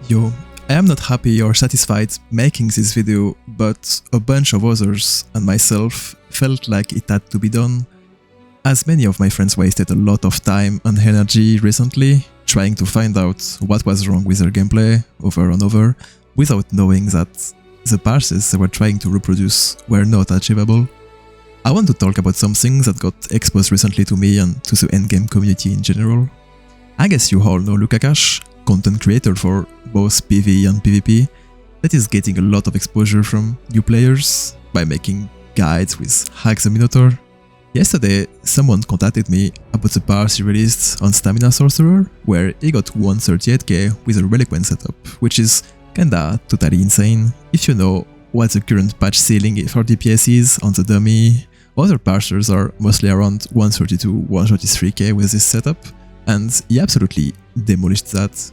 Yo, I am not happy or satisfied making this video, but a bunch of others and myself felt like it had to be done, as many of my friends wasted a lot of time and energy recently trying to find out what was wrong with their gameplay over and over, without knowing that the parses they were trying to reproduce were not achievable. I want to talk about some things that got exposed recently to me and to the endgame community in general. I guess you all know Luca Cash, content creator for both PvE and PvP, that is getting a lot of exposure from new players by making guides with Hack the Minotaur. Yesterday, someone contacted me about the Parse he released on Stamina Sorcerer, where he got 138k with a Reliquant setup, which is kinda totally insane. If you know what the current patch ceiling for DPS is on the dummy, other parsers are mostly around 132-133k with this setup, and he absolutely demolished that.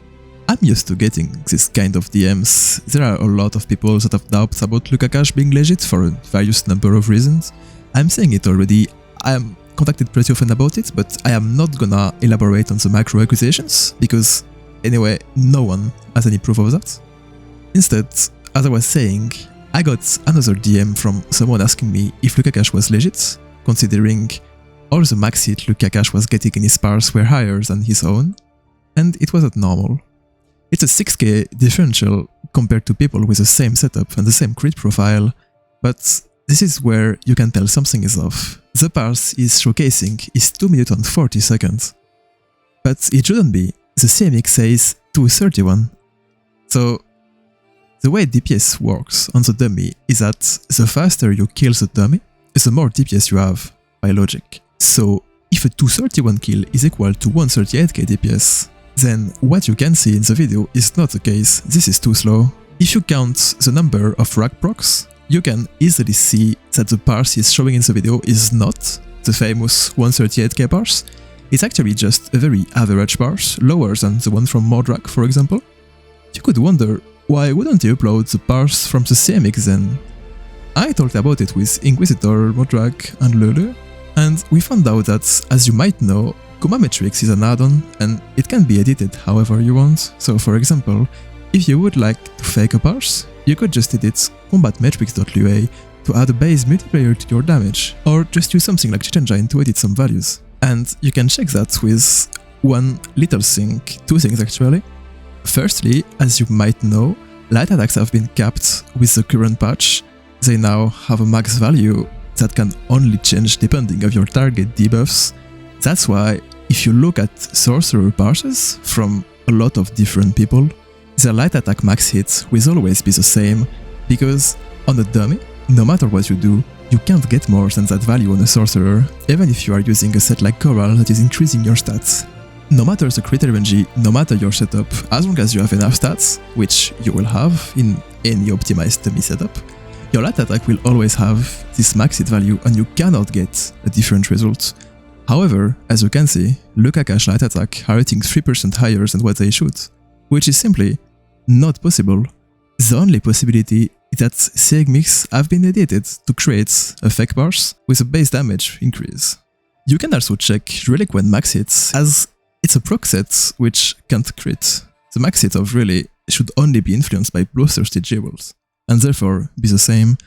I'm used to getting this kind of DMs. There are a lot of people that have doubts about Luca Cash being legit for a various number of reasons. I'm saying it already, I am contacted pretty often about it, but I am not gonna elaborate on the macro accusations, because anyway, no one has any proof of that. Instead, as I was saying, I got another DM from someone asking me if Luca Cash was legit, considering all the max hit Luca Cash was getting in his Parse were higher than his own, and it wasn't normal. It's a 6k differential compared to people with the same setup and the same crit profile, but this is where you can tell something is off. The Parse is showcasing is 2 minutes and 40 seconds, but it shouldn't be. The CMX says 2:31. So the way DPS works on the dummy is that the faster you kill the dummy, the more DPS you have, by logic. So if a 231 kill is equal to 138k DPS, then what you can see in the video is not the case, this is too slow. If you count the number of rack procs, you can easily see that the parse is showing in the video is not the famous 138k parse, it's actually just a very average parse, lower than the one from Mordrak, for example. You could wonder, why wouldn't you upload the parse from the CMX then? I talked about it with Inquisitor, Mordrak and Lulu, and we found out that, as you might know, Combat Metrics is an add-on, and it can be edited however you want. So for example, if you would like to fake a parse, you could just edit combatmetrics.lua to add a base multiplayer to your damage, or just use something like Cheat Engine to edit some values. And you can check that with one little thing, two things actually. Firstly, as you might know, light attacks have been capped with the current patch. They now have a max value that can only change depending on your target debuffs. That's why, if you look at sorcerer parses from a lot of different people, their light attack max hit will always be the same, because on a dummy, no matter what you do, you can't get more than that value on a sorcerer, even if you are using a set like Coral that is increasing your stats. No matter the crit RNG, no matter your setup, as long as you have enough stats, which you will have in any optimized dummy setup, your light attack will always have this max hit value and you cannot get a different result. However, as you can see, Luca Cash light attack are rating 3% higher than what they should, which is simply not possible. The only possibility is that CMX have been edited to create a fake parse with a base damage increase. You can also check Reliquant max hits, as it's a proc set which can't crit. The max hit of Really should only be influenced by bloodthirsty jewels, and therefore be the same.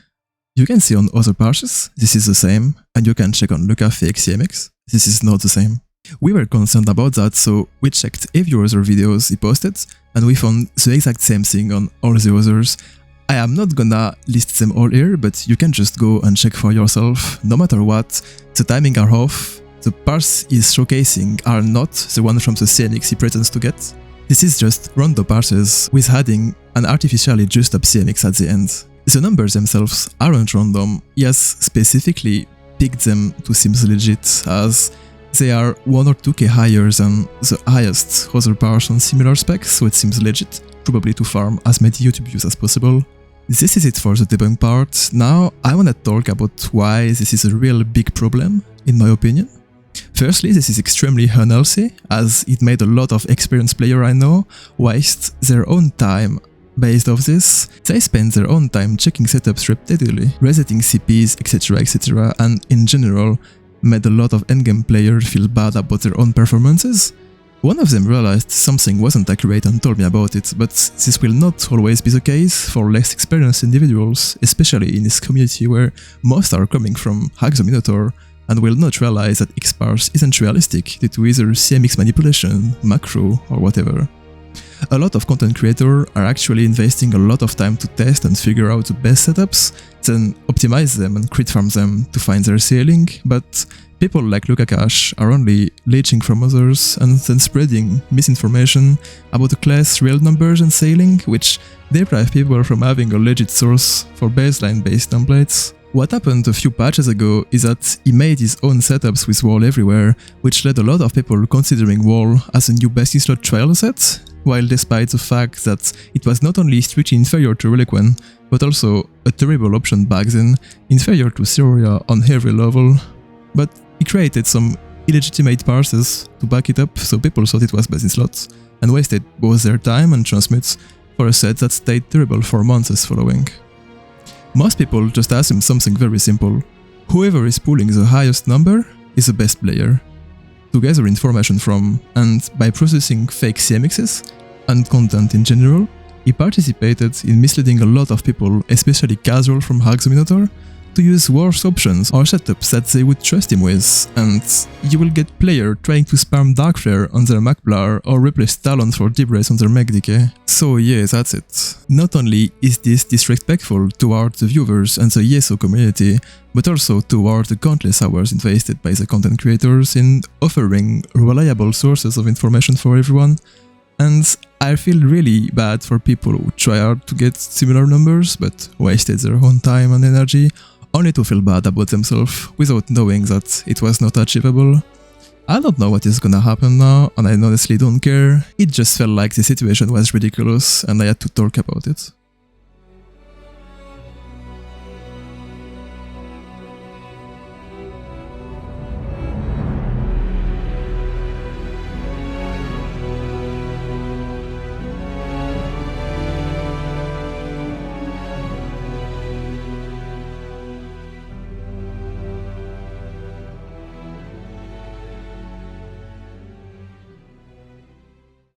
You can see on other parses, this is the same, and you can check on Luca fake CMX, this is not the same. We were concerned about that, so we checked every other videos he posted, and we found the exact same thing on all the others. I am not gonna list them all here, but you can just go and check for yourself. No matter what, the timing are off, the parse is showcasing are not the one from the CMX he pretends to get. This is just random parses with adding an artificially just up CMX at the end. The numbers themselves aren't random, he has specifically picked them to seem legit, as they are 1 or 2k higher than the highest other parse on similar specs, so it seems legit, probably to farm as many YouTube views as possible. This is it for the debunk part. Now I wanna talk about why this is a real big problem, in my opinion. Firstly, this is extremely unhealthy, as it made a lot of experienced players I know waste their own time based off this. They spend their own time checking setups repeatedly, resetting CPs, etc, and in general made a lot of endgame players feel bad about their own performances, One of them realized something wasn't accurate and told me about it, but this will not always be the case for less experienced individuals, especially in this community where most are coming from Hack the Minotaur and will not realize that Xparse isn't realistic due to either CMX manipulation, macro, or whatever. A lot of content creators are actually investing a lot of time to test and figure out the best setups, then optimize them and crit farm them to find their ceiling, but people like Luca Cash are only leeching from others and then spreading misinformation about the class real numbers and ceiling, which deprive people from having a legit source for baseline-based templates. What happened a few patches ago is that he made his own setups with Wall everywhere, which led a lot of people considering Wall as a new best-in-slot trial set, while despite the fact that it was not only strictly inferior to Reliquien, but also a terrible option back then, inferior to Theoria on every level. But he created some illegitimate parses to back it up, so people thought it was best in slots, and wasted both their time and transmits for a set that stayed terrible for months following. Most people just assume something very simple: whoever is pulling the highest number is the best player. To gather information from, and by processing fake CMXs, and content in general, he participated in misleading a lot of people, especially casual from Hack the Minotaur, to use worse options or setups that they would trust him with, and you will get player trying to spam Dark Flare on their Macblar or replace Talon for Debrace on their Mech Decay. So yeah, that's it. Not only is this disrespectful toward the viewers and the YESO community, but also toward the countless hours invested by the content creators in offering reliable sources of information for everyone. And I feel really bad for people who try hard to get similar numbers, but wasted their own time and energy, only to feel bad about themselves without knowing that it was not achievable. I don't know what is gonna happen now, and I honestly don't care. It just felt like the situation was ridiculous and I had to talk about it.